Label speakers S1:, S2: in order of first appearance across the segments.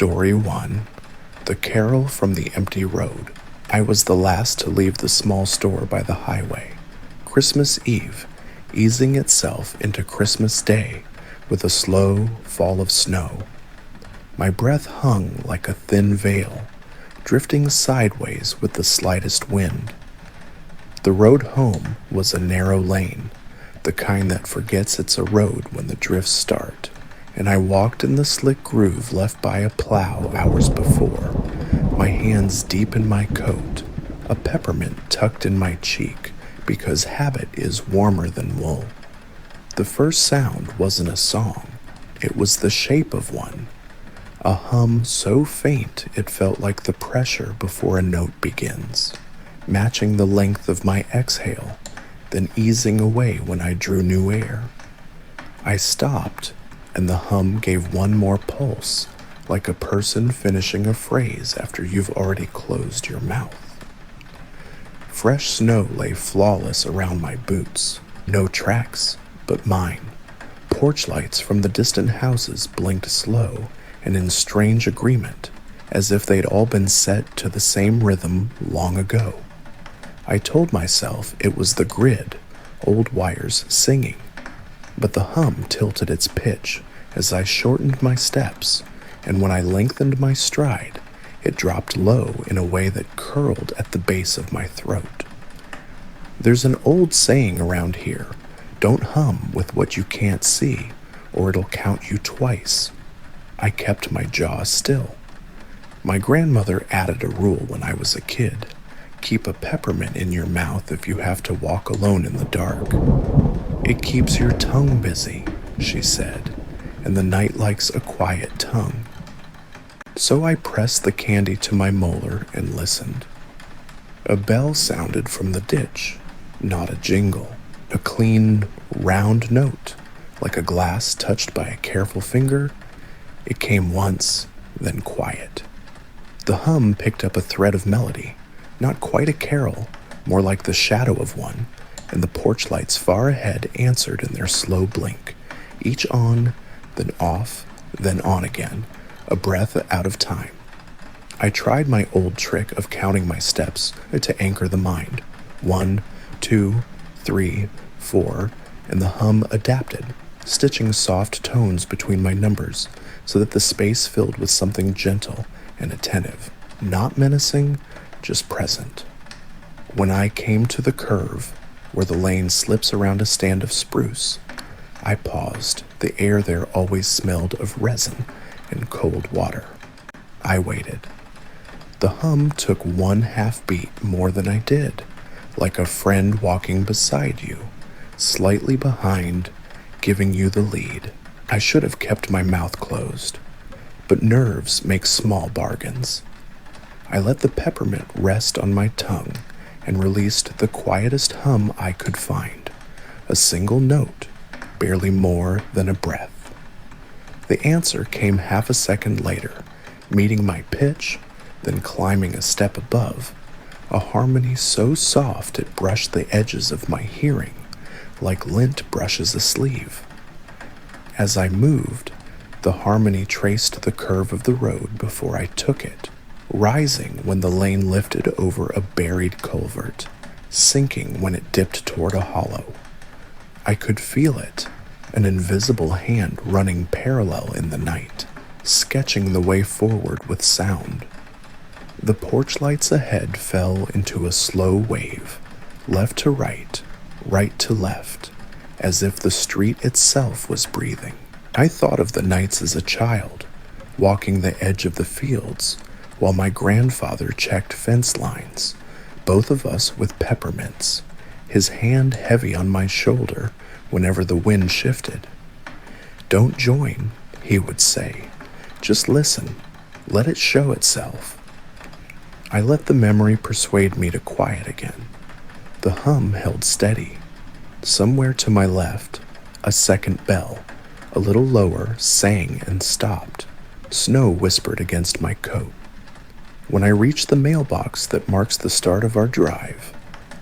S1: Story 1. The Carol from the Empty Road. I was the last to leave the small store by the highway. Christmas Eve, easing itself into Christmas Day with a slow fall of snow. My breath hung like a thin veil, drifting sideways with the slightest wind. The road home was a narrow lane, the kind that forgets it's a road when the drifts start, and I walked in the slick groove left by a plow hours before, my hands deep in my coat, a peppermint tucked in my cheek because habit is warmer than wool. The first sound wasn't a song, it was the shape of one, a hum so faint it felt like the pressure before a note begins, matching the length of my exhale, then easing away when I drew new air. I stopped, and the hum gave one more pulse, like a person finishing a phrase after you've already closed your mouth. Fresh snow lay flawless around my boots, no tracks but mine. Porch lights from the distant houses blinked slow and in strange agreement, as if they'd all been set to the same rhythm long ago. I told myself it was the grid, old wires singing, but the hum tilted its pitch as I shortened my steps, and when I lengthened my stride, it dropped low in a way that curled at the base of my throat. There's an old saying around here, don't hum with what you can't see, or it'll count you twice. I kept my jaw still. My grandmother added a rule when I was a kid. Keep a peppermint in your mouth if you have to walk alone in the dark. It keeps your tongue busy, she said, and the night likes a quiet tongue. So I pressed the candy to my molar and listened. A bell sounded from the ditch, not a jingle, a clean, round note, like a glass touched by a careful finger. It came once, then quiet. The hum picked up a thread of melody, not quite a carol, more like the shadow of one, and the porch lights far ahead answered in their slow blink, each on, then off, then on again, a breath out of time. I tried my old trick of counting my steps to anchor the mind. 1, 2, 3, 4, and the hum adapted, stitching soft tones between my numbers so that the space filled with something gentle and attentive, not menacing, just present. When I came to the curve, where the lane slips around a stand of spruce, I paused. The air there always smelled of resin and cold water. I waited. The hum took one half beat more than I did, like a friend walking beside you, slightly behind, giving you the lead. I should have kept my mouth closed, but nerves make small bargains. I let the peppermint rest on my tongue and released the quietest hum I could find, a single note, barely more than a breath. The answer came half a second later, meeting my pitch, then climbing a step above, a harmony so soft it brushed the edges of my hearing, like lint brushes a sleeve. As I moved, the harmony traced the curve of the road before I took it, rising when the lane lifted over a buried culvert, sinking when it dipped toward a hollow. I could feel it, an invisible hand running parallel in the night, sketching the way forward with sound. The porch lights ahead fell into a slow wave, left to right to left, as if the street itself was breathing. I thought of the nights as a child, walking the edge of the fields, while my grandfather checked fence lines, both of us with peppermints, his hand heavy on my shoulder whenever the wind shifted. Don't join, he would say. Just listen. Let it show itself. I let the memory persuade me to quiet again. The hum held steady. Somewhere to my left, a second bell, a little lower, sang and stopped. Snow whispered against my coat. When I reached the mailbox that marks the start of our drive,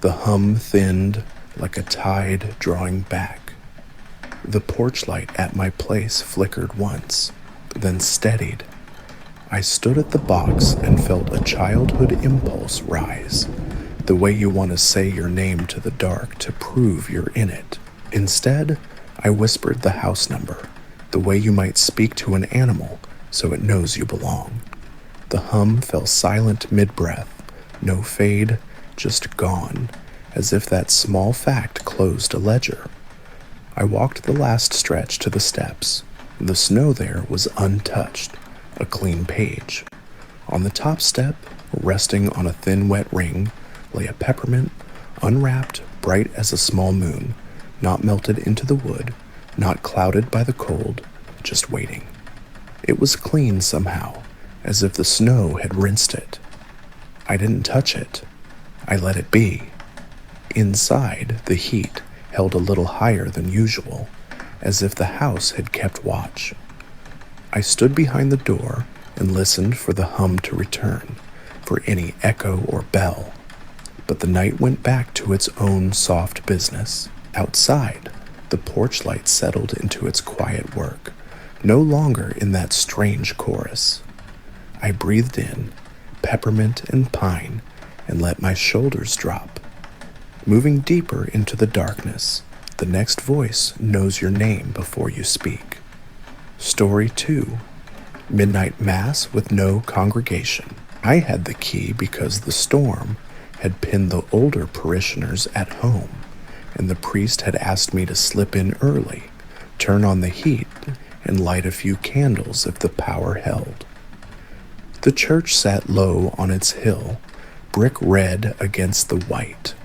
S1: the hum thinned like a tide drawing back. The porch light at my place flickered once, then steadied. I stood at the box and felt a childhood impulse rise, the way you want to say your name to the dark to prove you're in it. Instead, I whispered the house number, the way you might speak to an animal so it knows you belong. The hum fell silent mid-breath, no fade, just gone, as if that small fact closed a ledger. I walked the last stretch to the steps. The snow there was untouched, a clean page. On the top step, resting on a thin wet ring, lay a peppermint, unwrapped, bright as a small moon, not melted into the wood, not clouded by the cold, just waiting. It was clean somehow, as if the snow had rinsed it. I didn't touch it. I let it be. Inside, the heat held a little higher than usual, as if the house had kept watch. I stood behind the door and listened for the hum to return, for any echo or bell. But the night went back to its own soft business. Outside, the porch light settled into its quiet work, no longer in that strange chorus. I breathed in peppermint and pine and let my shoulders drop. Moving deeper into the darkness, the next voice knows your name before you speak. Story 2. Midnight Mass with no congregation. I had the key because the storm had pinned the older parishioners at home, and the priest had asked me to slip in early, turn on the heat, and light a few candles if the power held. The church sat low on its hill, brick red against the white,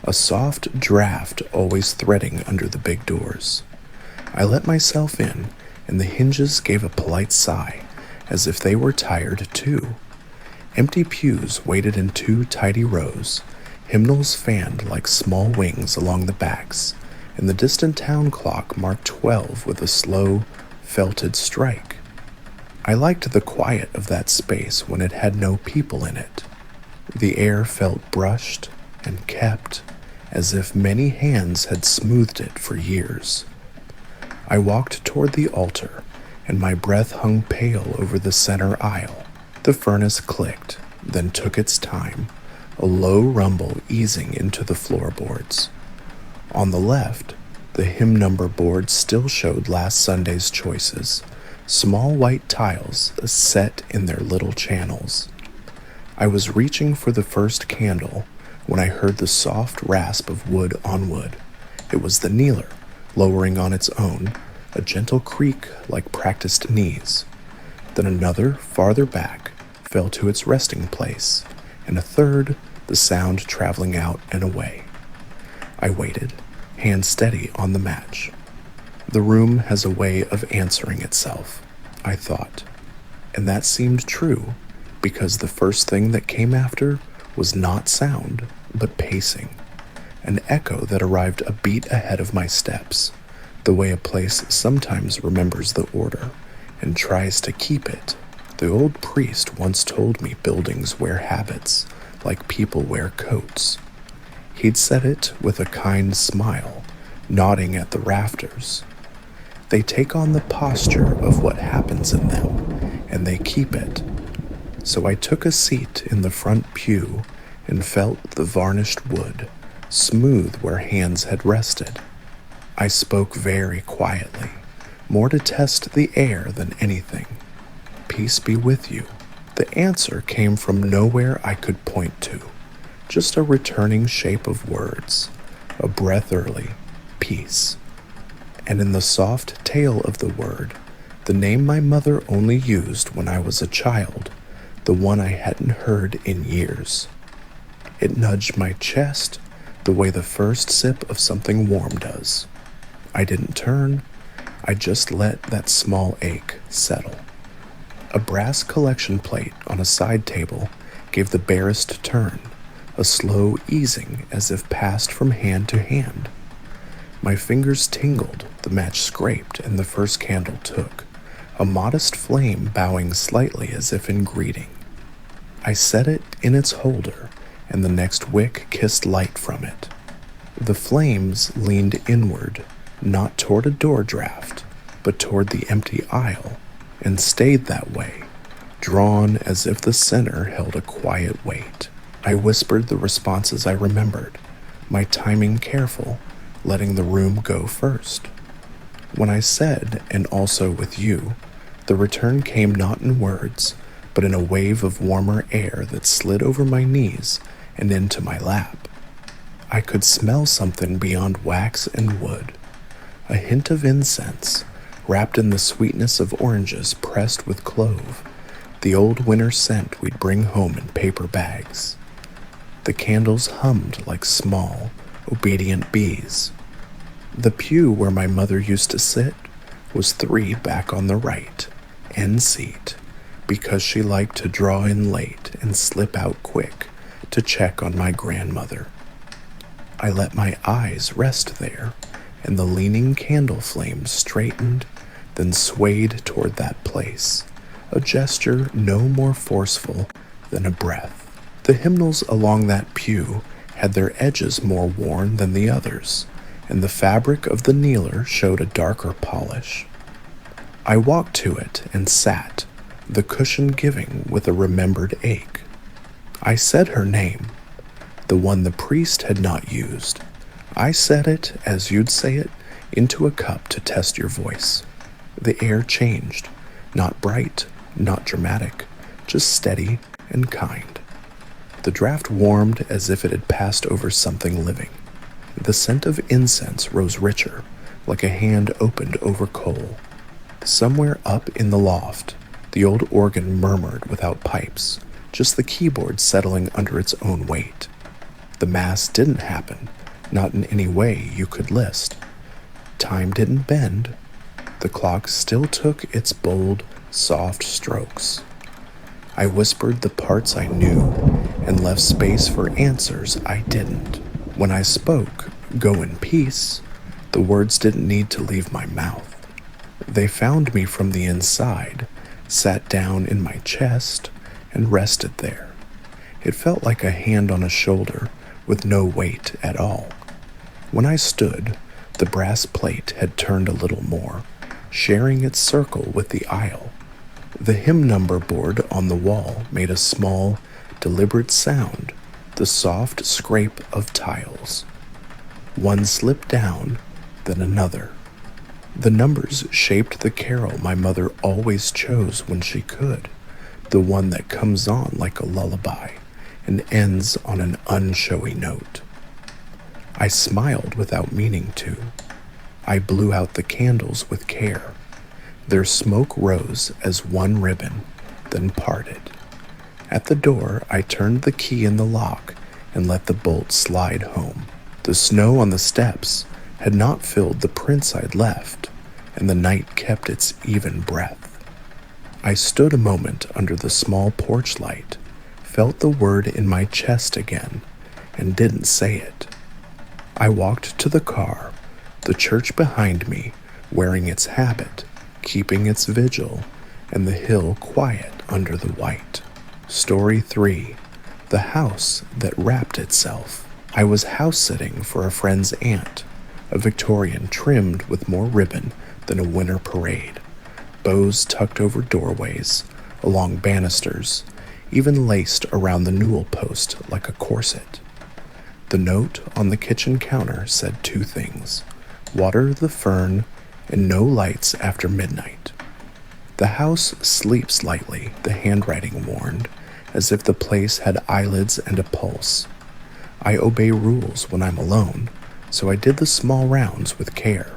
S1: a soft draft always threading under the big doors. I let myself in, and the hinges gave a polite sigh, as if they were tired too. Empty pews waited in 2 tidy rows, hymnals fanned like small wings along the backs, and the distant town clock marked 12 with a slow, felted strike. I liked the quiet of that space when it had no people in it. The air felt brushed and kept, as if many hands had smoothed it for years. I walked toward the altar, and my breath hung pale over the center aisle. The furnace clicked, then took its time, a low rumble easing into the floorboards. On the left, the hymn number board still showed last Sunday's choices, small white tiles set in their little channels. I was reaching for the first candle when I heard the soft rasp of wood on wood. It was the kneeler, lowering on its own, a gentle creak like practiced knees. Then another, farther back, fell to its resting place, and a third, the sound traveling out and away. I waited, hand steady on the match. The room has a way of answering itself, I thought, and that seemed true, because the first thing that came after was not sound, but pacing, an echo that arrived a beat ahead of my steps, the way a place sometimes remembers the order and tries to keep it. The old priest once told me buildings wear habits, like people wear coats. He'd said it with a kind smile, nodding at the rafters. They take on the posture of what happens in them, and they keep it. So I took a seat in the front pew and felt the varnished wood, smooth where hands had rested. I spoke very quietly, more to test the air than anything. Peace be with you. The answer came from nowhere I could point to, just a returning shape of words, a breath early, peace. And in the soft tail of the word, the name my mother only used when I was a child, the one I hadn't heard in years. It nudged my chest the way the first sip of something warm does. I didn't turn, I just let that small ache settle. A brass collection plate on a side table gave the barest turn, a slow easing as if passed from hand to hand. My fingers tingled, the match scraped, and the first candle took, a modest flame bowing slightly as if in greeting. I set it in its holder, and the next wick kissed light from it. The flames leaned inward, not toward a door draft, but toward the empty aisle, and stayed that way, drawn as if the center held a quiet weight. I whispered the responses I remembered, my timing careful, letting the room go first. When I said, "and also with you," the return came not in words, but in a wave of warmer air that slid over my knees and into my lap. I could smell something beyond wax and wood, a hint of incense, wrapped in the sweetness of oranges pressed with clove, the old winter scent we'd bring home in paper bags. The candles hummed like small, obedient bees. The pew where my mother used to sit was 3 back on the right, end seat, because she liked to draw in late and slip out quick to check on my grandmother. I let my eyes rest there, and the leaning candle flames straightened, then swayed toward that place, a gesture no more forceful than a breath. The hymnals along that pew had their edges more worn than the others, and the fabric of the kneeler showed a darker polish. I walked to it and sat, the cushion giving with a remembered ache. I said her name, the one the priest had not used. I said it, as you'd say it, into a cup to test your voice. The air changed, not bright, not dramatic, just steady and kind. The draft warmed as if it had passed over something living. The scent of incense rose richer, like a hand opened over coal. Somewhere up in the loft, the old organ murmured without pipes, just the keyboard settling under its own weight. The mass didn't happen, not in any way you could list. Time didn't bend. The clock still took its bold, soft strokes. I whispered the parts I knew and left space for answers I didn't. When I spoke, "Go in peace," the words didn't need to leave my mouth. They found me from the inside, sat down in my chest, and rested there. It felt like a hand on a shoulder with no weight at all. When I stood, the brass plate had turned a little more, sharing its circle with the aisle. The hymn number board on the wall made a small, deliberate sound, the soft scrape of tiles. One slipped down, then another. The numbers shaped the carol my mother always chose when she could, the one that comes on like a lullaby and ends on an unshowy note. I smiled without meaning to. I blew out the candles with care. Their smoke rose as one ribbon, then parted. At the door, I turned the key in the lock and let the bolt slide home. The snow on the steps had not filled the prints I'd left, and the night kept its even breath. I stood a moment under the small porch light, felt the word in my chest again, and didn't say it. I walked to the car, the church behind me, wearing its habit, keeping its vigil, and the hill quiet under the white. Story 3. The house that wrapped itself. I was house-sitting for a friend's aunt, a Victorian trimmed with more ribbon than a winter parade, bows tucked over doorways, along banisters, even laced around the newel post like a corset. The note on the kitchen counter said 2 things: water the fern and no lights after midnight. The house sleeps lightly, the handwriting warned, as if the place had eyelids and a pulse. I obey rules when I'm alone, so I did the small rounds with care.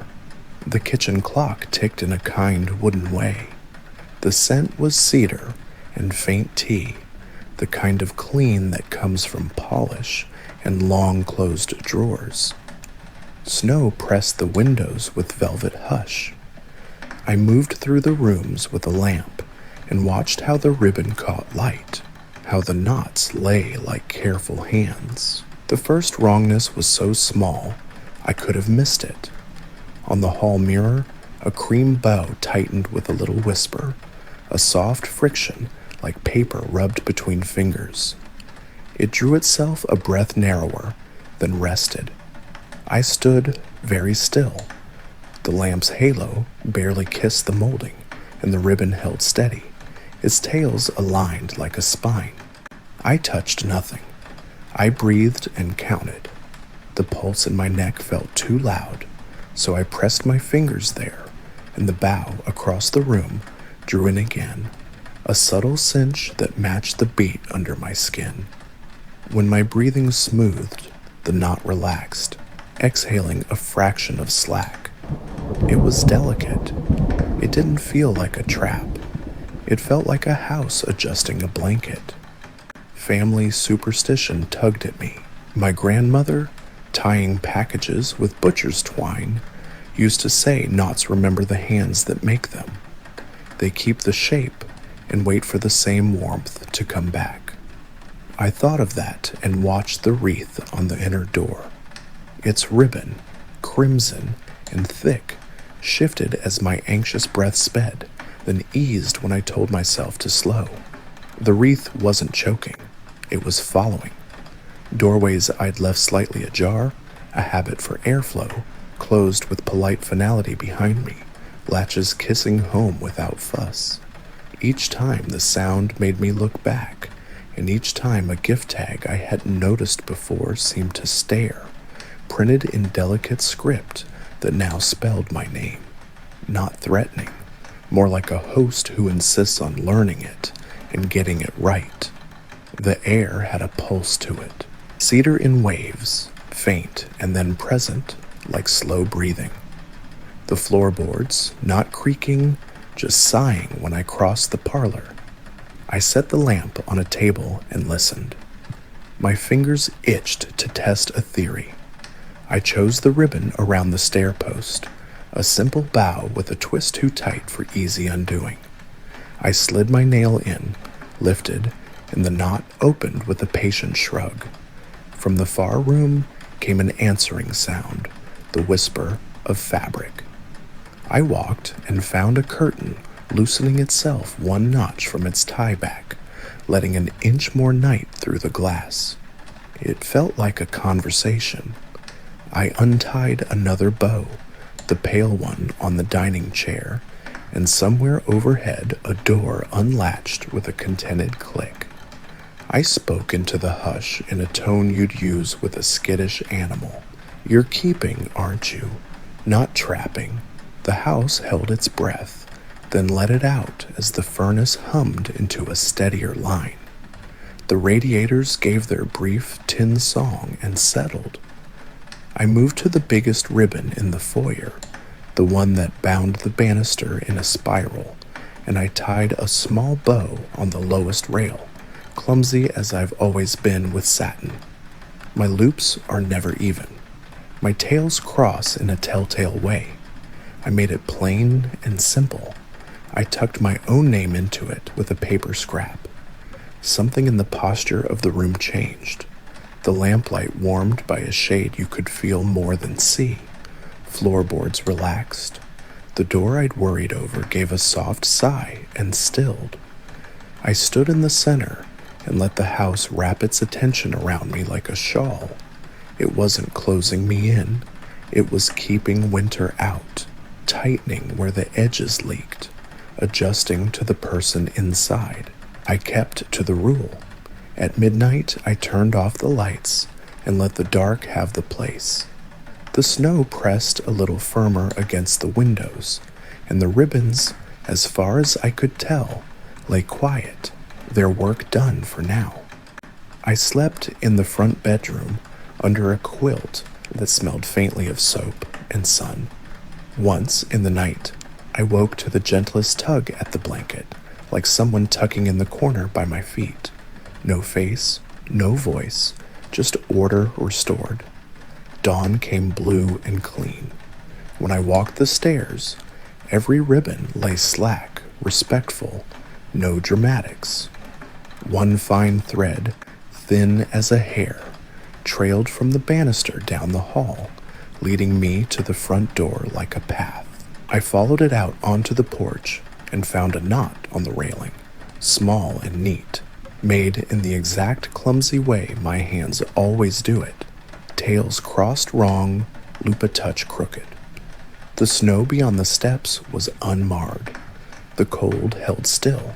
S1: The kitchen clock ticked in a kind wooden way. The scent was cedar and faint tea, the kind of clean that comes from polish and long-closed drawers. Snow pressed the windows with velvet hush. I moved through the rooms with a lamp and watched how the ribbon caught light, how the knots lay like careful hands. The first wrongness was so small I could have missed it. On the hall mirror, a cream bow tightened with a little whisper, a soft friction like paper rubbed between fingers. It drew itself a breath narrower, then rested. I stood very still. The lamp's halo barely kissed the molding, and the ribbon held steady, its tails aligned like a spine. I touched nothing. I breathed and counted. The pulse in my neck felt too loud, so I pressed my fingers there, and the bow across the room drew in again, a subtle cinch that matched the beat under my skin. When my breathing smoothed, the knot relaxed, exhaling a fraction of slack. It was delicate. It didn't feel like a trap. It felt like a house adjusting a blanket. Family superstition tugged at me. My grandmother, tying packages with butcher's twine, used to say knots remember the hands that make them. They keep the shape and wait for the same warmth to come back. I thought of that and watched the wreath on the inner door. Its ribbon, crimson and thick, shifted as my anxious breath sped, then eased when I told myself to slow. The wreath wasn't choking. It was following. Doorways I'd left slightly ajar, a habit for airflow, closed with polite finality behind me, latches kissing home without fuss. Each time the sound made me look back, and each time a gift tag I hadn't noticed before seemed to stare, printed in delicate script that now spelled my name. Not threatening, more like a host who insists on learning it and getting it right. The air had a pulse to it, cedar in waves, faint and then present, like slow breathing. The floorboards, not creaking, just sighing when I crossed the parlor. I set the lamp on a table and listened. My fingers itched to test a theory. I chose the ribbon around the stair post, a simple bow with a twist too tight for easy undoing. I slid my nail in, lifted, and the knot opened with a patient shrug. From the far room came an answering sound, the whisper of fabric. I walked and found a curtain loosening itself one notch from its tie back, letting an inch more night through the glass. It felt like a conversation. I untied another bow, the pale one on the dining chair, and somewhere overhead a door unlatched with a contented click. I spoke into the hush in a tone you'd use with a skittish animal. You're keeping, aren't you? Not trapping. The house held its breath, then let it out as the furnace hummed into a steadier line. The radiators gave their brief tin song and settled. I moved to the biggest ribbon in the foyer, the one that bound the banister in a spiral, and I tied a small bow on the lowest rail, clumsy as I've always been with satin. My loops are never even. My tails cross in a telltale way. I made it plain and simple. I tucked my own name into it with a paper scrap. Something in the posture of the room changed. The lamplight warmed by a shade you could feel more than see. Floorboards relaxed. The door I'd worried over gave a soft sigh and stilled. I stood in the center and let the house wrap its attention around me like a shawl. It wasn't closing me in. It was keeping winter out, tightening where the edges leaked, adjusting to the person inside. I kept to the rule. At midnight, I turned off the lights and let the dark have the place. The snow pressed a little firmer against the windows, and the ribbons, as far as I could tell, lay quiet, their work done for now. I slept in the front bedroom under a quilt that smelled faintly of soap and sun. Once in the night, I woke to the gentlest tug at the blanket, like someone tucking in the corner by my feet. No face, no voice, just order restored. Dawn came blue and clean. When I walked the stairs, every ribbon lay slack, respectful, no dramatics. One fine thread, thin as a hair, trailed from the banister down the hall, leading me to the front door like a path. I followed it out onto the porch and found a knot on the railing, small and neat, made in the exact clumsy way my hands always do it, tails crossed wrong, loop a touch crooked. The snow beyond the steps was unmarred. The cold held still.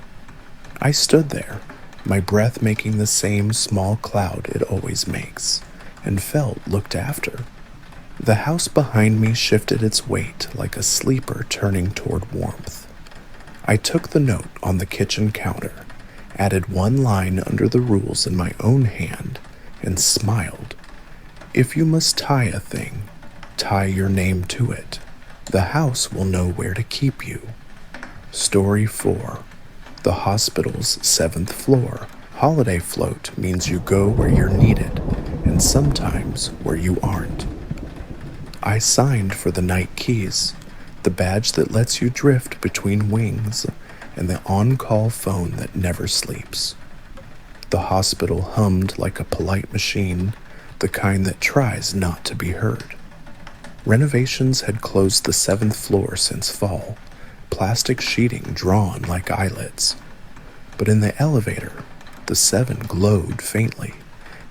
S1: I stood there, my breath making the same small cloud it always makes, and felt looked after. The house behind me shifted its weight like a sleeper turning toward warmth. I took the note on the kitchen counter, added one line under the rules in my own hand, and smiled. If you must tie a thing, tie your name to it. The house will know where to keep you. Story 4. The hospital's 7th floor. Holiday float means you go where you're needed, and sometimes where you aren't. I signed for the night keys, the badge that lets you drift between wings, and the on-call phone that never sleeps. The hospital hummed like a polite machine, the kind that tries not to be heard. Renovations had closed the 7th floor since fall, plastic sheeting drawn like eyelids. But in the elevator, the 7 glowed faintly,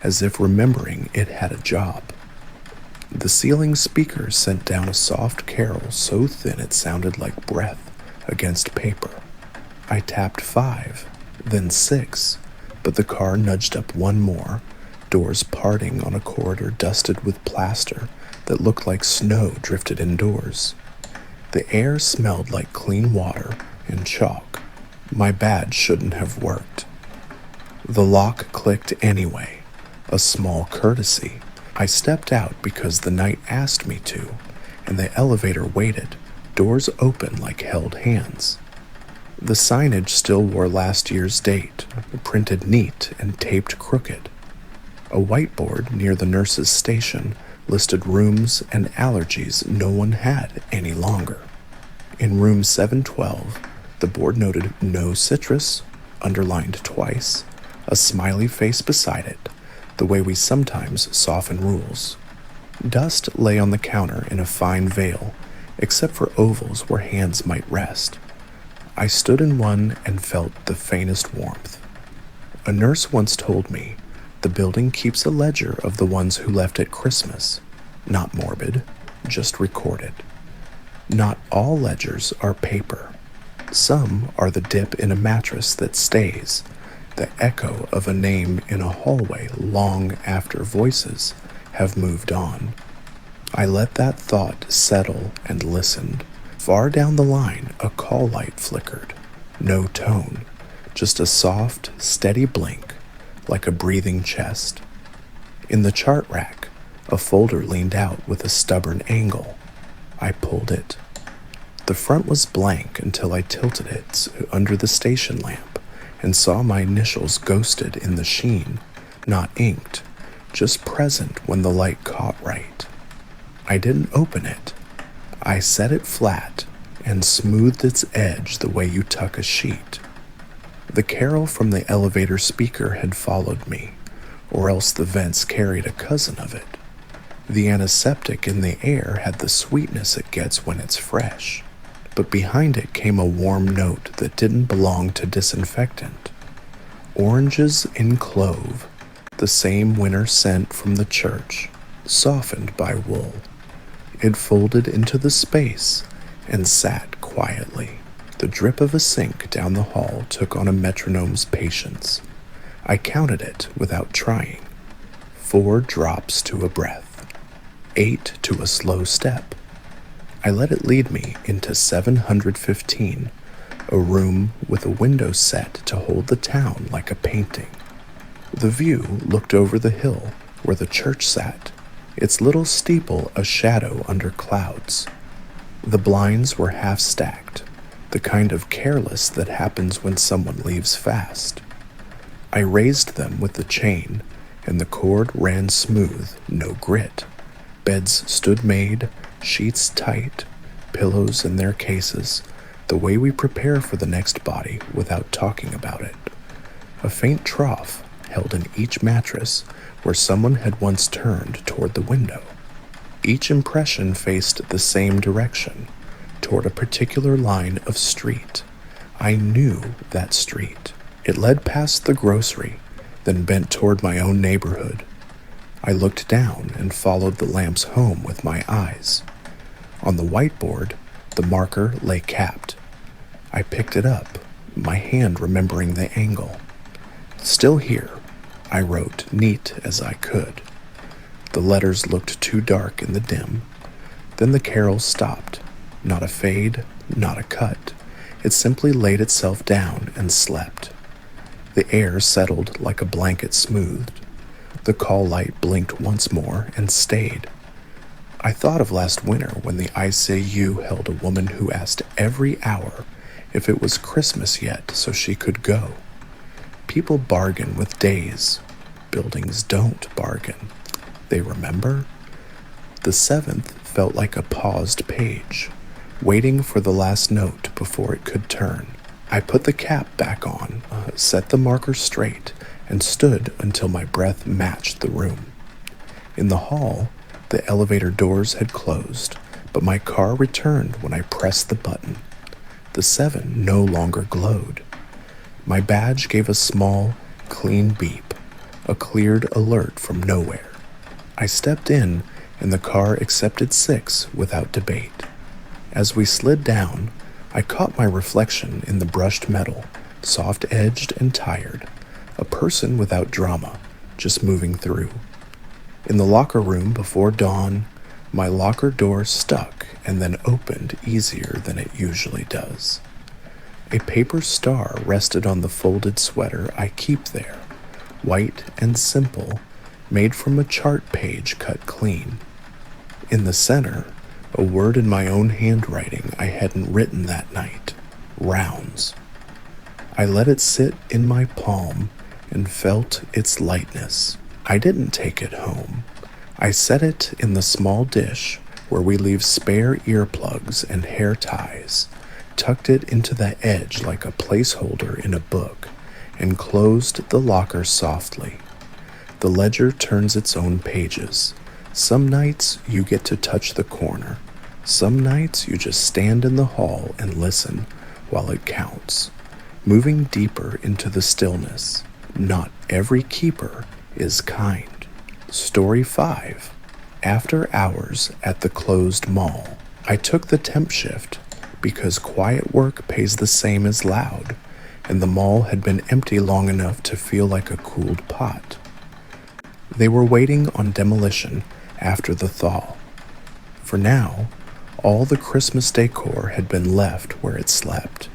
S1: as if remembering it had a job. The ceiling speaker sent down a soft carol so thin it sounded like breath against paper. I tapped 5, then 6, but the car nudged up one more, doors parting on a corridor dusted with plaster that looked like snow drifted indoors. The air smelled like clean water and chalk. My badge shouldn't have worked. The lock clicked anyway, a small courtesy. I stepped out because the night asked me to, and the elevator waited, doors open like held hands. The signage still wore last year's date, printed neat and taped crooked. A whiteboard near the nurse's station listed rooms and allergies no one had any longer. In room 712, the board noted no citrus, underlined twice, a smiley face beside it, the way we sometimes soften rules. Dust lay on the counter in a fine veil, except for ovals where hands might rest. I stood in one and felt the faintest warmth. A nurse once told me, the building keeps a ledger of the ones who left at Christmas. Not morbid, just recorded. Not all ledgers are paper. Some are the dip in a mattress that stays, the echo of a name in a hallway long after voices have moved on. I let that thought settle and listened. Far down the line, a call light flickered. No tone, just a soft, steady blink, like a breathing chest. In the chart rack, a folder leaned out with a stubborn angle. I pulled it. The front was blank until I tilted it under the station lamp and saw my initials ghosted in the sheen, not inked, just present when the light caught right. I didn't open it. I set it flat and smoothed its edge the way you tuck a sheet. The carol from the elevator speaker had followed me, or else the vents carried a cousin of it. The antiseptic in the air had the sweetness it gets when it's fresh, but behind it came a warm note that didn't belong to disinfectant. Oranges in clove, the same winter scent from the church, softened by wool. It folded into the space and sat quietly. The drip of a sink down the hall took on a metronome's patience. I counted it without trying. 4 drops to a breath, 8 to a slow step. I let it lead me into 715, a room with a window set to hold the town like a painting. The view looked over the hill where the church sat, its little steeple a shadow under clouds. The blinds were half stacked, the kind of careless that happens when someone leaves fast. I raised them with the chain, and the cord ran smooth, no grit. Beds stood made, sheets tight, pillows in their cases, the way we prepare for the next body without talking about it. A faint trough held in each mattress where someone had once turned toward the window. Each impression faced the same direction, toward a particular line of street. I knew that street. It led past the grocery, then bent toward my own neighborhood. I looked down and followed the lamps home with my eyes. On the whiteboard, the marker lay capped. I picked it up, my hand remembering the angle. "Still here," I wrote, neat as I could. The letters looked too dark in the dim. Then the carol stopped. Not a fade, not a cut. It simply laid itself down and slept. The air settled like a blanket smoothed. The call light blinked once more and stayed. I thought of last winter when the ICU held a woman who asked every hour if it was Christmas yet so she could go. People bargain with days. Buildings don't bargain. They remember? The 7th felt like a paused page, waiting for the last note before it could turn. I put the cap back on, set the marker straight, and stood until my breath matched the room. In the hall, the elevator doors had closed, but my car returned when I pressed the button. The 7 no longer glowed. My badge gave a small, clean beep, a cleared alert from nowhere. I stepped in, and the car accepted 6 without debate. As we slid down, I caught my reflection in the brushed metal, soft-edged and tired, a person without drama, just moving through. In the locker room before dawn, my locker door stuck and then opened easier than it usually does. A paper star rested on the folded sweater I keep there, white and simple, made from a chart page cut clean. In the center, a word in my own handwriting I hadn't written that night, rounds. I let it sit in my palm and felt its lightness. I didn't take it home. I set it in the small dish where we leave spare earplugs and hair ties, tucked it into the edge like a placeholder in a book, and closed the locker softly. The ledger turns its own pages. Some nights you get to touch the corner. Some nights you just stand in the hall and listen while it counts, moving deeper into the stillness. Not every keeper is kind. Story 5. After hours at the closed mall, I took the temp shift because quiet work pays the same as loud, and the mall had been empty long enough to feel like a cooled pot. They were waiting on demolition after the thaw. For now, all the Christmas decor had been left where it slept.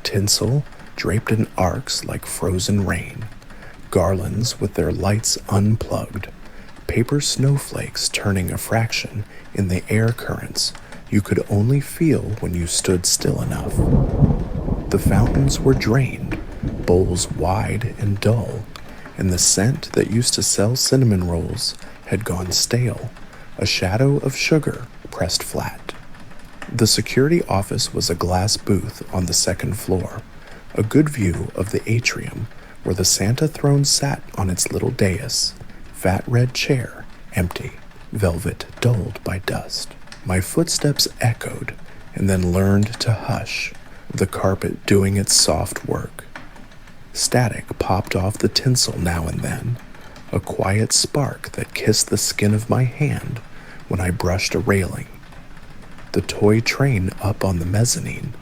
S1: Tinsel draped in arcs like frozen rain, garlands with their lights unplugged, paper snowflakes turning a fraction in the air currents you could only feel when you stood still enough. The fountains were drained, bowls wide and dull, and the scent that used to sell cinnamon rolls had gone stale, a shadow of sugar pressed flat. The security office was a glass booth on the 2nd floor, a good view of the atrium where the Santa throne sat on its little dais, fat red chair, empty, velvet dulled by dust. My footsteps echoed and then learned to hush, the carpet doing its soft work. Static popped off the tinsel now and then, a quiet spark that kissed the skin of my hand when I brushed a railing. The toy train up on the mezzanine,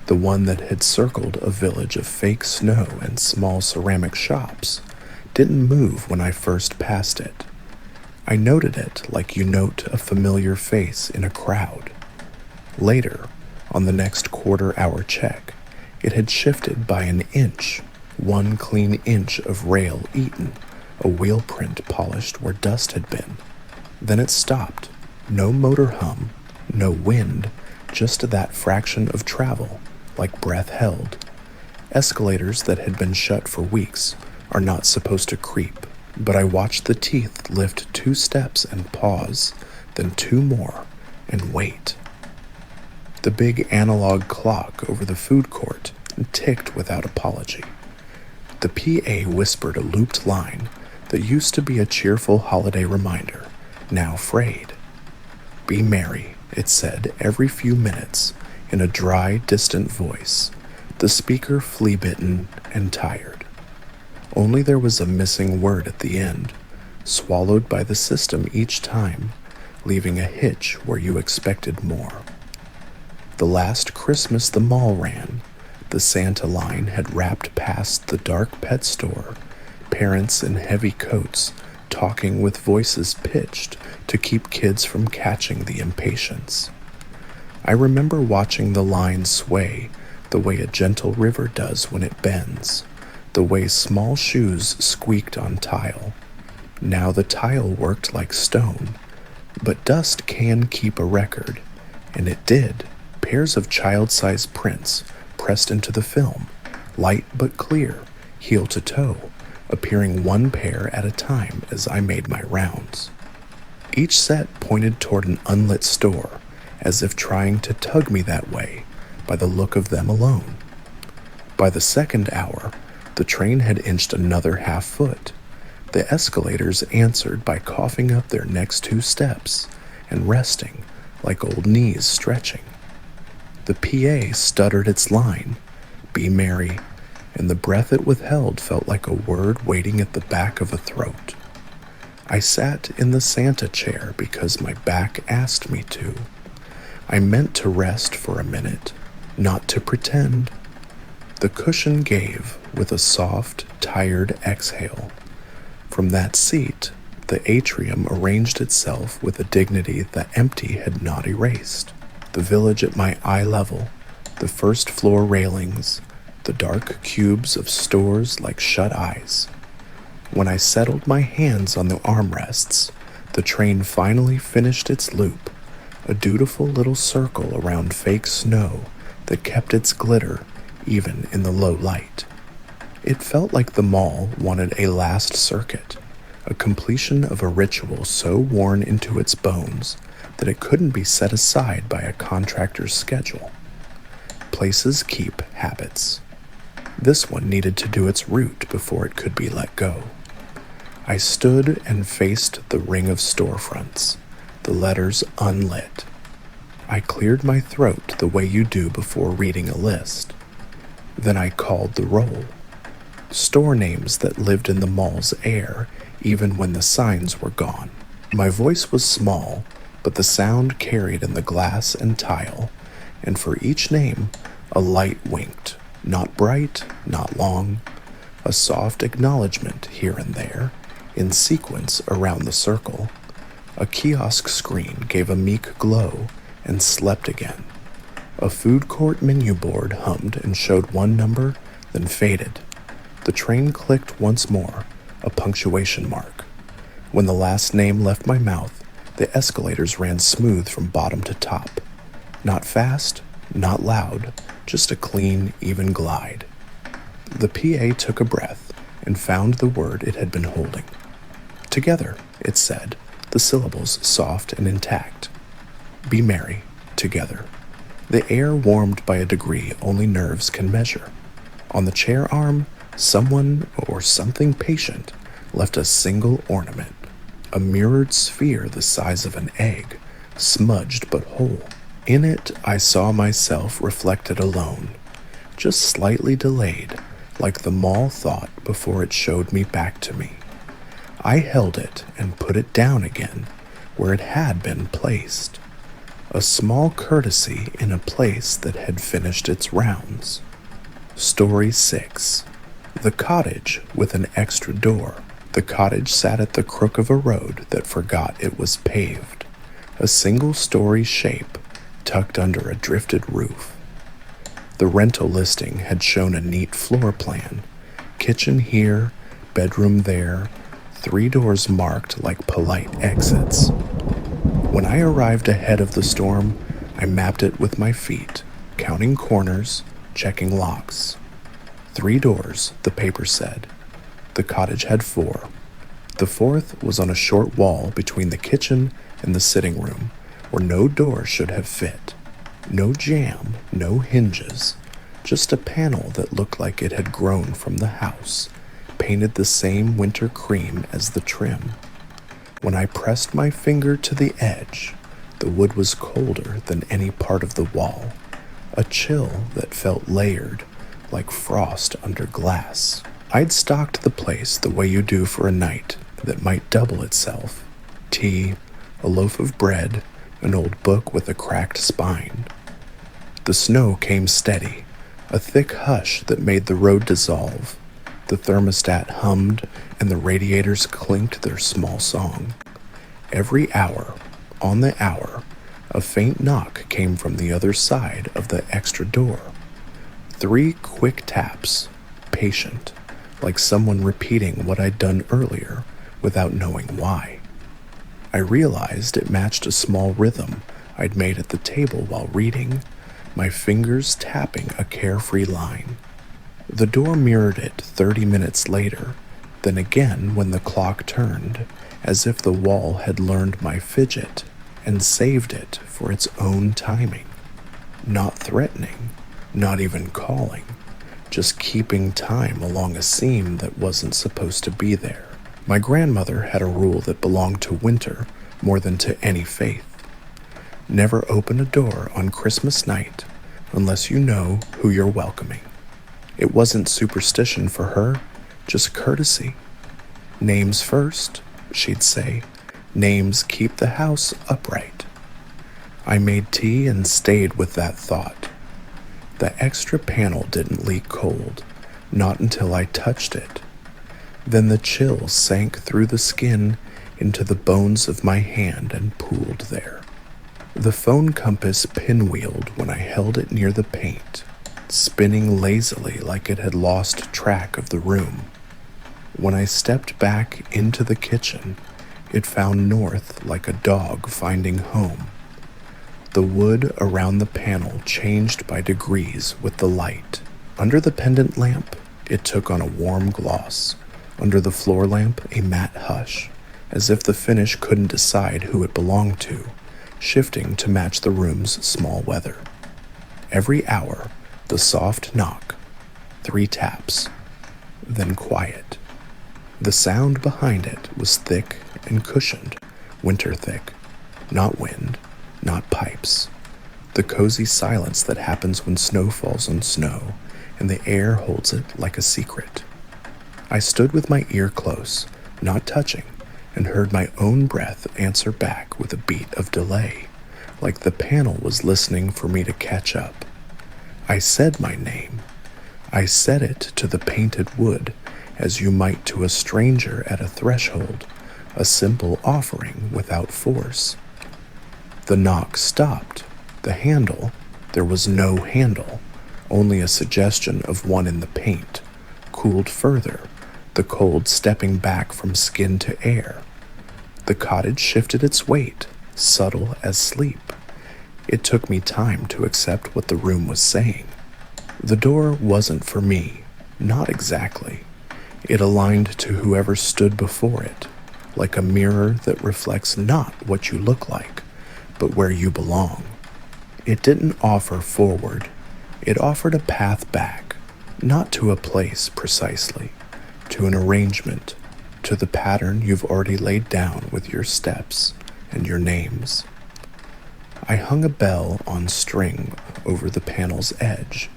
S1: the one that had circled a village of fake snow and small ceramic shops, didn't move when I first passed it. I noted it like you note a familiar face in a crowd. Later, on the next quarter-hour check, it had shifted by an inch, one clean inch of rail eaten, a wheel print polished where dust had been. Then it stopped. No motor hum, no wind, just that fraction of travel, like breath held. Escalators that had been shut for weeks are not supposed to creep, but I watched the teeth lift 2 steps and pause, then 2 more, and wait. The big analog clock over the food court ticked without apology. The PA whispered a looped line that used to be a cheerful holiday reminder, now frayed. "Be merry," it said every few minutes in a dry, distant voice, the speaker flea-bitten and tired. Only there was a missing word at the end, swallowed by the system each time, leaving a hitch where you expected more. The last Christmas the mall ran, The Santa line had wrapped past the dark pet store, parents in heavy coats talking with voices pitched to keep kids from catching the impatience. I remember watching the line sway the way a gentle river does when it bends, the way small shoes squeaked on tile. Now the tile worked like stone, but dust can keep a record, and it did. Pairs of child-sized prints pressed into the film, light but clear, heel to toe, appearing one pair at a time as I made my rounds. Each set pointed toward an unlit store, as if trying to tug me that way by the look of them alone. By the second hour, the train had inched another half foot. The escalators answered by coughing up their next 2 steps and resting like old knees stretching. The PA stuttered its line, "Be merry," and the breath it withheld felt like a word waiting at the back of a throat. I sat in the Santa chair because my back asked me to. I meant to rest for a minute, not to pretend. The cushion gave with a soft, tired exhale. From that seat, the atrium arranged itself with a dignity that empty had not erased. The village at my eye level, the first floor railings, the dark cubes of stores like shut eyes. When I settled my hands on the armrests, the train finally finished its loop, a dutiful little circle around fake snow that kept its glitter even in the low light. It felt like the mall wanted a last circuit, a completion of a ritual so worn into its bones that it couldn't be set aside by a contractor's schedule. Places keep habits. This one needed to do its route before it could be let go. I stood and faced the ring of storefronts, the letters unlit. I cleared my throat the way you do before reading a list. Then I called the roll. Store names that lived in the mall's air even when the signs were gone. My voice was small, but the sound carried in the glass and tile, and for each name, a light winked, not bright, not long, a soft acknowledgement here and there, in sequence around the circle. A kiosk screen gave a meek glow and slept again. A food court menu board hummed and showed one number, then faded. The train clicked once more, a punctuation mark. When the last name left my mouth, the escalators ran smooth from bottom to top. Not fast, not loud, just a clean, even glide. The PA took a breath and found the word it had been holding. Together, it said, the syllables soft and intact. Be merry, together. The air warmed by a degree only nerves can measure. On the chair arm, someone or something patient left a single ornament, a mirrored sphere the size of an egg, smudged but whole. In it, I saw myself reflected alone, just slightly delayed, like the mall thought before it showed me back to me. I held it and put it down again, where it had been placed. A small courtesy in a place that had finished its rounds. Story 6. The cottage with an extra door. The cottage sat at the crook of a road that forgot it was paved, a single-story shape tucked under a drifted roof. The rental listing had shown a neat floor plan, kitchen here, bedroom there, 3 doors marked like polite exits. When I arrived ahead of the storm, I mapped it with my feet, counting corners, checking locks. 3 doors, the paper said. The cottage had 4. The 4th was on a short wall between the kitchen and the sitting room, where no door should have fit. No jamb, no hinges, just a panel that looked like it had grown from the house, painted the same winter cream as the trim. When I pressed my finger to the edge, the wood was colder than any part of the wall, a chill that felt layered, like frost under glass. I'd stocked the place the way you do for a night that might double itself. Tea, a loaf of bread, an old book with a cracked spine. The snow came steady, A thick hush that made the road dissolve. The thermostat hummed and the radiators clinked their small song. Every hour, on the hour, a faint knock came from the other side of the extra door. 3 quick taps, patient, like someone repeating what I'd done earlier without knowing why. I realized it matched a small rhythm I'd made at the table while reading, my fingers tapping a carefree line. The door mirrored it 30 minutes later, then again when the clock turned, as if the wall had learned my fidget and saved it for its own timing. Not threatening, not even calling, just keeping time along a seam that wasn't supposed to be there. My grandmother had a rule that belonged to winter more than to any faith. Never open a door on Christmas night unless you know who you're welcoming. It wasn't superstition for her, just courtesy. Names first, she'd say. Names keep the house upright. I made tea and stayed with that thought. The extra panel didn't leak cold, not until I touched it. Then the chill sank through the skin into the bones of my hand and pooled there. The phone compass pinwheeled when I held it near the paint, spinning lazily like it had lost track of the room. When I stepped back into the kitchen, it found north like a dog finding home. The wood around the panel changed by degrees with the light. Under the pendant lamp, it took on a warm gloss. Under the floor lamp, a matte hush, as if the finish couldn't decide who it belonged to, shifting to match the room's small weather. Every hour, the soft knock, 3 taps, then quiet. The sound behind it was thick and cushioned, winter thick, not wind, not pipes. The cozy silence that happens when snow falls on snow and the air holds it like a secret. I stood with my ear close, not touching, and heard my own breath answer back with a beat of delay, like the panel was listening for me to catch up. I said my name. I said it to the painted wood, as you might to a stranger at a threshold, a simple offering without force. The knock stopped. The handle, there was no handle, only a suggestion of one in the paint, cooled further, the cold stepping back from skin to air. The cottage shifted its weight, subtle as sleep. It took me time to accept what the room was saying. The door wasn't for me, not exactly. It aligned to whoever stood before it, like a mirror that reflects not what you look like, but where you belong. It didn't offer forward. It offered a path back, not to a place precisely, to an arrangement, to the pattern you've already laid down with your steps and your names. I hung a bell on string over the panel's edge,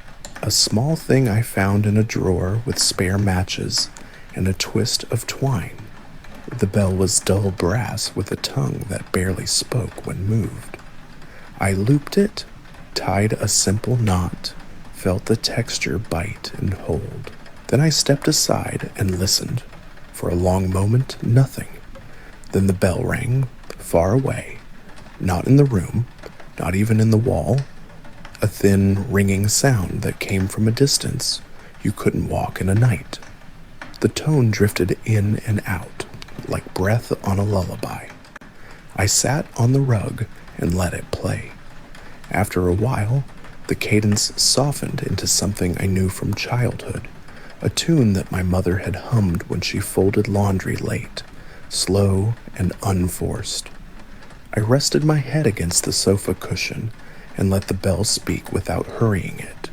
S1: a small thing I found in a drawer with spare matches and a twist of twine. The bell was dull brass with a tongue that barely spoke when moved. I looped it, tied a simple knot, felt the texture bite and hold. Then I stepped aside and listened. For a long moment, nothing. Then the bell rang, far away, not in the room, not even in the wall, a thin, ringing sound that came from a distance you couldn't walk in a night. The tone drifted in and out, like breath on a lullaby. I sat on the rug and let it play. After a while, the cadence softened into something I knew from childhood, a tune that my mother had hummed when she folded laundry late, slow and unforced. I rested my head against the sofa cushion and let the bell speak without hurrying it.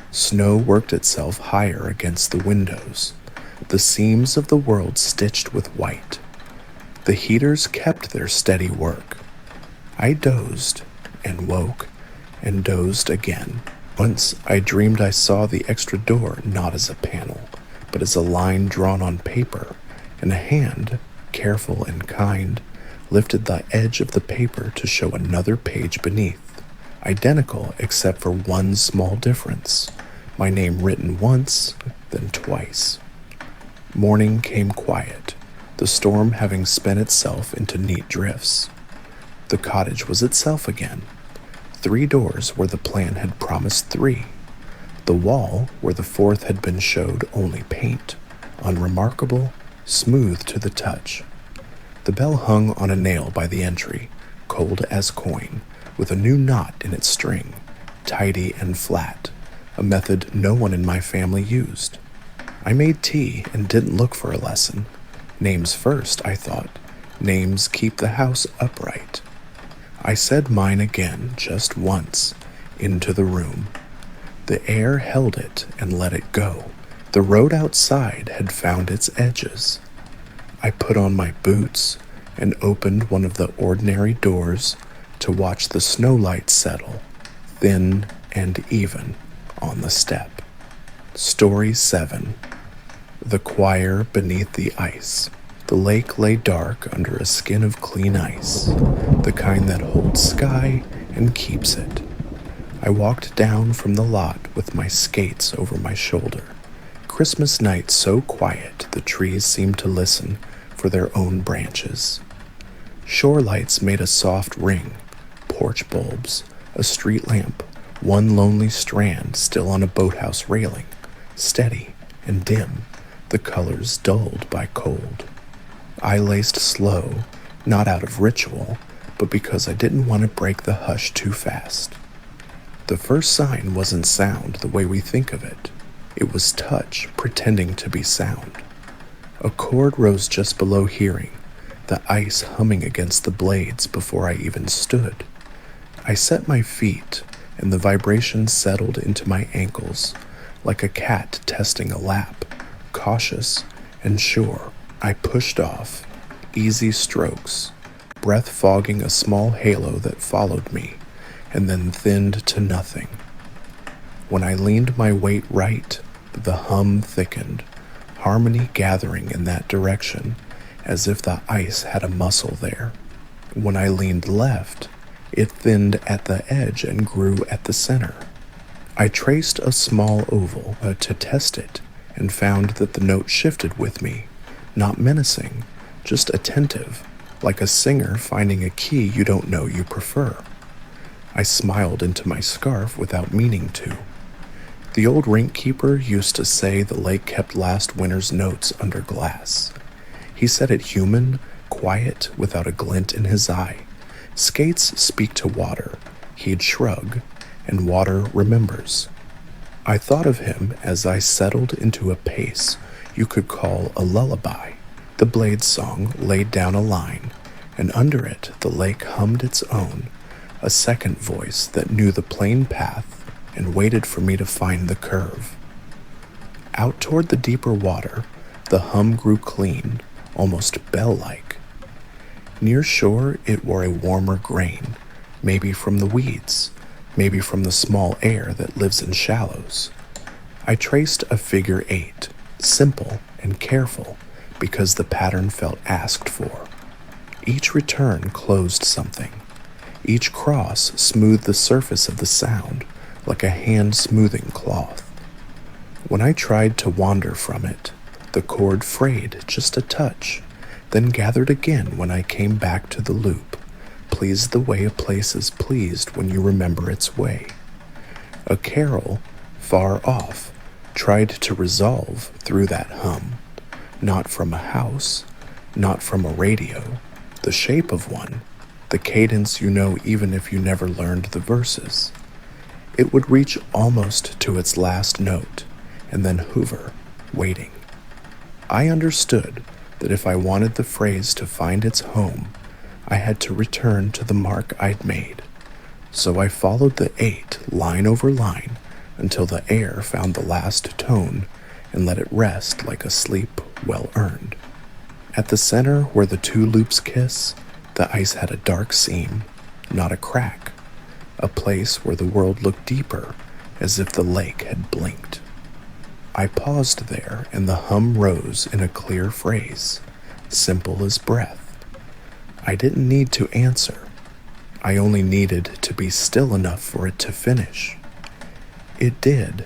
S1: Snow worked itself higher against the windows, the seams of the world stitched with white. The heaters kept their steady work. I dozed and woke and dozed again. Once I dreamed I saw the extra door not as a panel, but as a line drawn on paper, and a hand, careful and kind, lifted the edge of the paper to show another page beneath, identical except for one small difference. my name written once, then twice. Morning came quiet, the storm having spun itself into neat drifts. The cottage was itself again. 3 doors where the plan had promised 3. The wall where the 4th had been showed only paint, unremarkable, smooth to the touch. The bell hung on a nail by the entry, cold as coin, with a new knot in its string, tidy and flat, a method no one in my family used. I made tea and didn't look for a lesson. Names first, I thought. Names keep the house upright. I said mine again, just once, into the room. The air held it and let it go. The road outside had found its edges. I put on my boots and opened one of the ordinary doors to watch the snowlight settle, thin and even, on the step. Story 7. The choir beneath the ice. The lake lay dark under a skin of clean ice, the kind that holds sky and keeps it. I walked down from the lot with my skates over my shoulder. Christmas night so quiet the trees seemed to listen for their own branches. Shore lights made a soft ring, porch bulbs, a street lamp, one lonely strand still on a boathouse railing, steady and dim, the colors dulled by cold. I laced slow, not out of ritual, but because I didn't want to break the hush too fast. The first sign wasn't sound the way we think of it. It was touch pretending to be sound. A chord rose just below hearing, the ice humming against the blades before I even stood. I set my feet, and the vibration settled into my ankles, like a cat testing a lap, cautious and sure. I pushed off, easy strokes, breath fogging a small halo that followed me, and then thinned to nothing. When I leaned my weight right, the hum thickened, harmony gathering in that direction, as if the ice had a muscle there. When I leaned left, it thinned at the edge and grew at the center. I traced a small oval to test it, and found that the note shifted with me, not menacing, just attentive, like a singer finding a key you don't know you prefer. I smiled into my scarf without meaning to. The old rink keeper used to say the lake kept last winter's notes under glass. He said it human, quiet, without a glint in his eye. Skates speak to water, he'd shrug, and water remembers. I thought of him as I settled into a pace you could call a lullaby. The Blade song laid down a line, and under it the lake hummed its own, a second voice that knew the plain path and waited for me to find the curve. Out toward the deeper water, the hum grew clean, almost bell-like. Near shore it wore a warmer grain, maybe from the weeds, maybe from the small air that lives in shallows. I traced a figure 8, simple and careful, because the pattern felt asked for. Each return closed something. Each cross smoothed the surface of the sound, like a hand-smoothing cloth. When I tried to wander from it, the cord frayed just a touch, then gathered again when I came back to the loop, pleased the way a place is pleased when you remember its way. A carol, far off, tried to resolve through that hum, not from a house, not from a radio, the shape of one, the cadence you know even if you never learned the verses. It would reach almost to its last note, and then hover, waiting. I understood that if I wanted the phrase to find its home, I had to return to the mark I'd made. So I followed the 8 line over line until the air found the last tone and let it rest like a sleep well earned. At the center where the 2 loops kiss, the ice had a dark seam, not a crack, a place where the world looked deeper, as if the lake had blinked. I paused there, and the hum rose in a clear phrase, simple as breath. I didn't need to answer. I only needed to be still enough for it to finish. It did.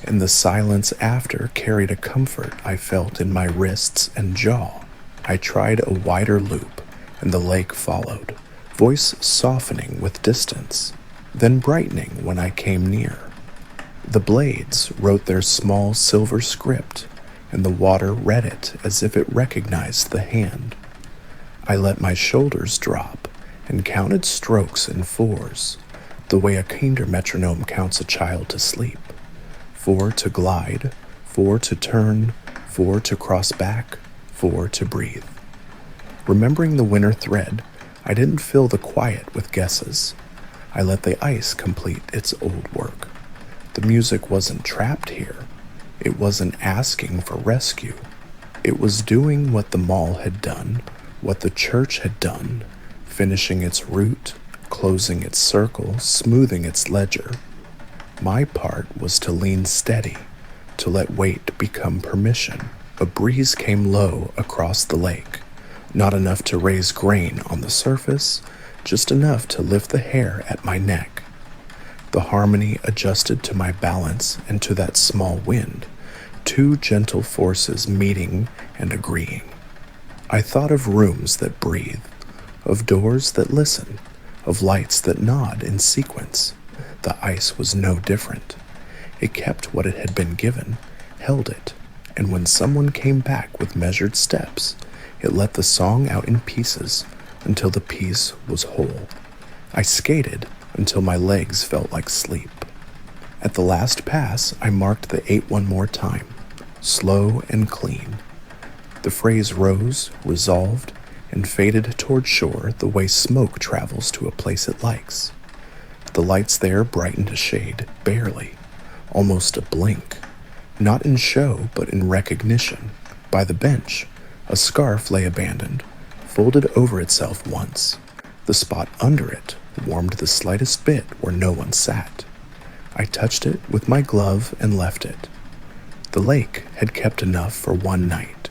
S1: and the silence after carried a comfort I felt in my wrists and jaw. I tried a wider loop, and the lake followed, voice softening with distance, then brightening when I came near. The blades wrote their small silver script, and the water read it as if it recognized the hand. I let my shoulders drop and counted strokes in fours, the way a kinder metronome counts a child to sleep. 4 to glide, 4 to turn, 4 to cross back, 4 to breathe. Remembering the winter thread, I didn't fill the quiet with guesses. I let the ice complete its old work. The music wasn't trapped here. It wasn't asking for rescue. It was doing what the mall had done, what the church had done, finishing its route, closing its circle, smoothing its ledger. My part was to lean steady, to let weight become permission. A breeze came low across the lake, not enough to raise grain on the surface, just enough to lift the hair at my neck. The harmony adjusted to my balance and to that small wind, two gentle forces meeting and agreeing. I thought of rooms that breathe, of doors that listen, of lights that nod in sequence. The ice was no different. It kept what it had been given, held it, and when someone came back with measured steps, it let the song out in pieces until the piece was whole. I skated until my legs felt like sleep. At the last pass, I marked the 8 one more time, slow and clean. The phrase rose, resolved, and faded toward shore the way smoke travels to a place it likes. The lights there brightened a shade, barely, almost a blink, not in show but in recognition. By the bench, a scarf lay abandoned, folded over itself once. The spot under it warmed the slightest bit where no one sat. I touched it with my glove and left it. The lake had kept enough for one night.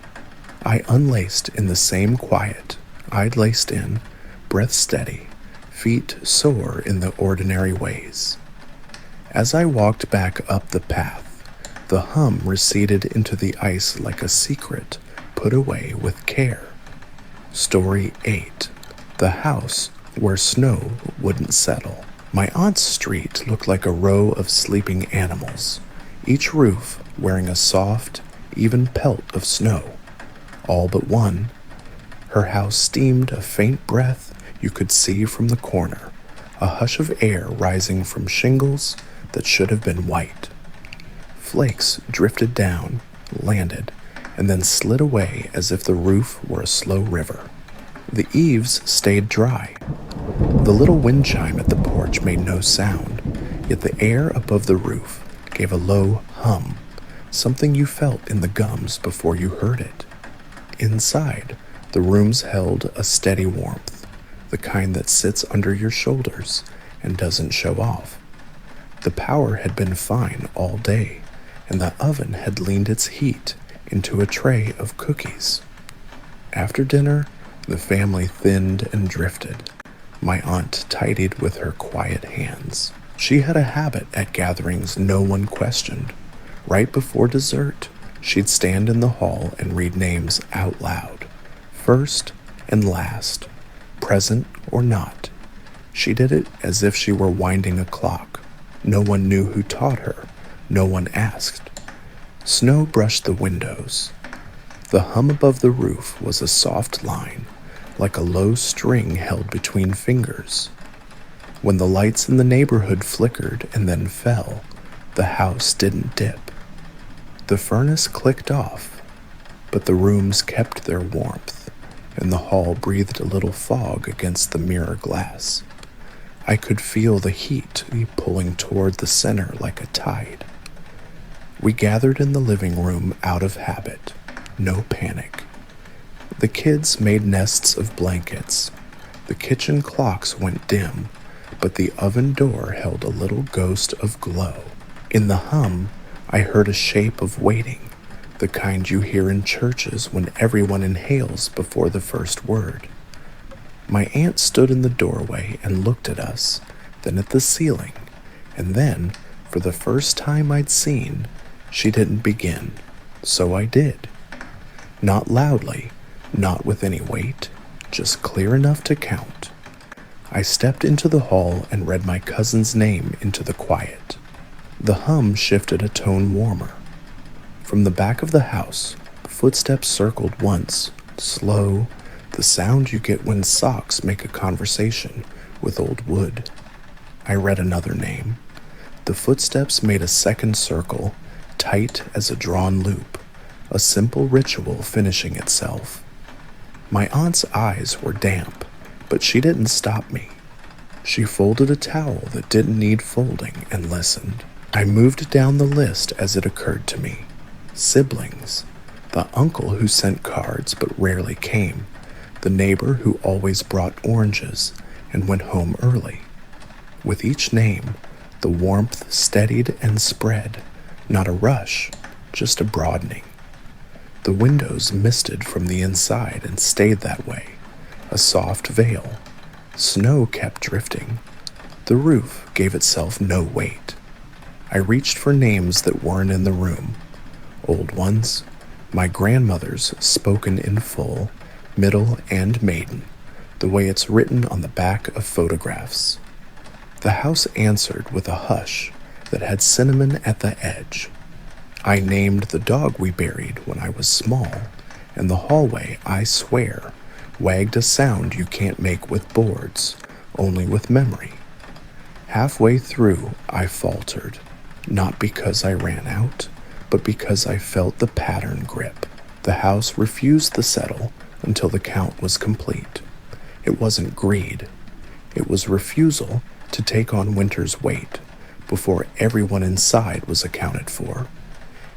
S1: I unlaced in the same quiet I'd laced in, breath steady, feet sore in the ordinary ways. As I walked back up the path, the hum receded into the ice like a secret put away with care. Story 8. The house where snow wouldn't settle. My aunt's street looked like a row of sleeping animals, each roof wearing a soft, even pelt of snow. All but one. Her house steamed a faint breath you could see from the corner, a hush of air rising from shingles that should have been white. Flakes drifted down, landed, and then slid away as if the roof were a slow river. The eaves stayed dry. The little wind chime at the porch made no sound, yet the air above the roof gave a low hum, something you felt in the gums before you heard it. Inside, the rooms held a steady warmth, the kind that sits under your shoulders and doesn't show off. The power had been fine all day, and the oven had leaned its heat into a tray of cookies. After dinner, the family thinned and drifted. My aunt tidied with her quiet hands. She had a habit at gatherings no one questioned. Right before dessert, she'd stand in the hall and read names out loud, first and last, present or not. She did it as if she were winding a clock. No one knew who taught her. No one asked. Snow brushed the windows. The hum above the roof was a soft line, like a low string held between fingers. When the lights in the neighborhood flickered and then fell, the house didn't dip. The furnace clicked off, but the rooms kept their warmth, and the hall breathed a little fog against the mirror glass. I could feel the heat pulling toward the center like a tide. We gathered in the living room out of habit, no panic. The kids made nests of blankets. The kitchen clocks went dim, but the oven door held a little ghost of glow. In the hum, I heard a shape of waiting, the kind you hear in churches when everyone inhales before the first word. My aunt stood in the doorway and looked at us, then at the ceiling, and then For the first time I'd seen, she didn't begin, so I did. Not loudly, not with any weight, just clear enough to count. I stepped into the hall and read my cousin's name into the quiet. The hum shifted a tone warmer. From the back of the house, footsteps circled once, slow, the sound you get when socks make a conversation with old wood. I read another name. The footsteps made a second circle, tight as a drawn loop, a simple ritual finishing itself. My aunt's eyes were damp, but she didn't stop me. She folded a towel that didn't need folding and listened. I moved down the list as it occurred to me. Siblings, the uncle who sent cards but rarely came, the neighbor who always brought oranges and went home early. With each name, the warmth steadied and spread, not a rush, just a broadening. The windows misted from the inside and stayed that way, a soft veil. Snow kept drifting. The roof gave itself no weight. I reached for names that weren't in the room. Old ones, my grandmother's spoken in full, middle and maiden, the way it's written on the back of photographs. The house answered with a hush that had cinnamon at the edge. I named the dog we buried when I was small, and the hallway, I swear, wagged a sound you can't make with boards, only with memory. Halfway through, I faltered, not because I ran out, but because I felt the pattern grip. The house refused to settle until the count was complete. It wasn't greed. It was refusal to take on winter's weight before everyone inside was accounted for.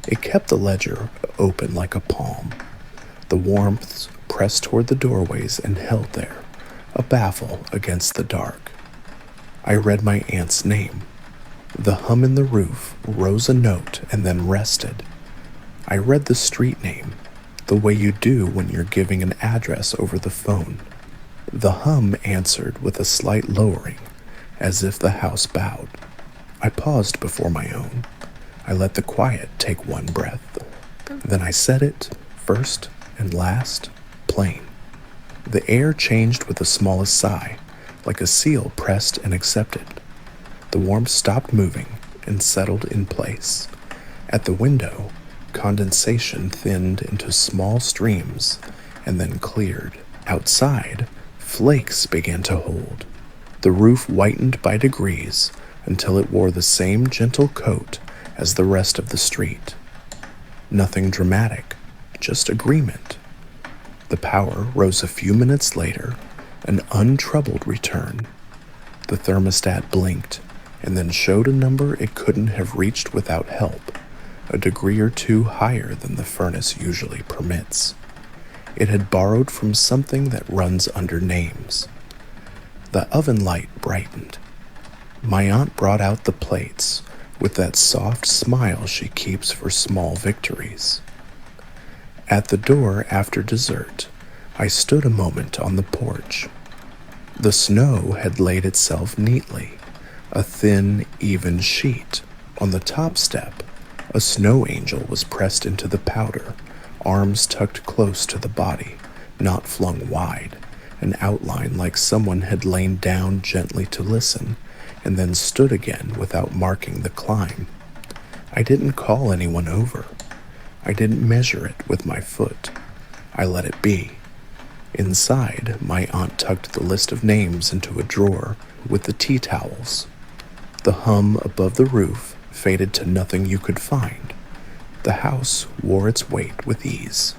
S1: It kept the ledger open like a palm. The warmths pressed toward the doorways and held there, a baffle against the dark. I read my aunt's name. The hum in the roof rose a note and then rested. I read the street name, the way you do when you're giving an address over the phone. The hum answered with a slight lowering, as if the house bowed. I paused before my own. I let the quiet take one breath. Then I said it, first and last, plain. The air changed with the smallest sigh, like a seal pressed and accepted. The warmth stopped moving and settled in place. At the window, condensation thinned into small streams and then cleared. Outside, flakes began to hold. The roof whitened by degrees until it wore the same gentle coat as the rest of the street. Nothing dramatic, just agreement. The power rose a few minutes later, an untroubled return. The thermostat blinked and then showed a number it couldn't have reached without help, a degree or two higher than the furnace usually permits. It had borrowed from something that runs under names. The oven light brightened. My aunt brought out the plates with that soft smile she keeps for small victories. At the door after dessert, I stood a moment on the porch. The snow had laid itself neatly, a thin, even sheet. On the top step, a snow angel was pressed into the powder, arms tucked close to the body, not flung wide, an outline like someone had lain down gently to listen, and then stood again without marking the climb. I didn't call anyone over. I didn't measure it with my foot. I let it be. Inside, my aunt tucked the list of names into a drawer with the tea towels. The hum above the roof faded to nothing you could find. The house wore its weight with ease.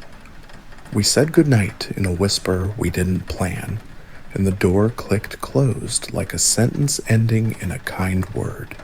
S1: We said goodnight in a whisper we didn't plan, and the door clicked closed like a sentence ending in a kind word.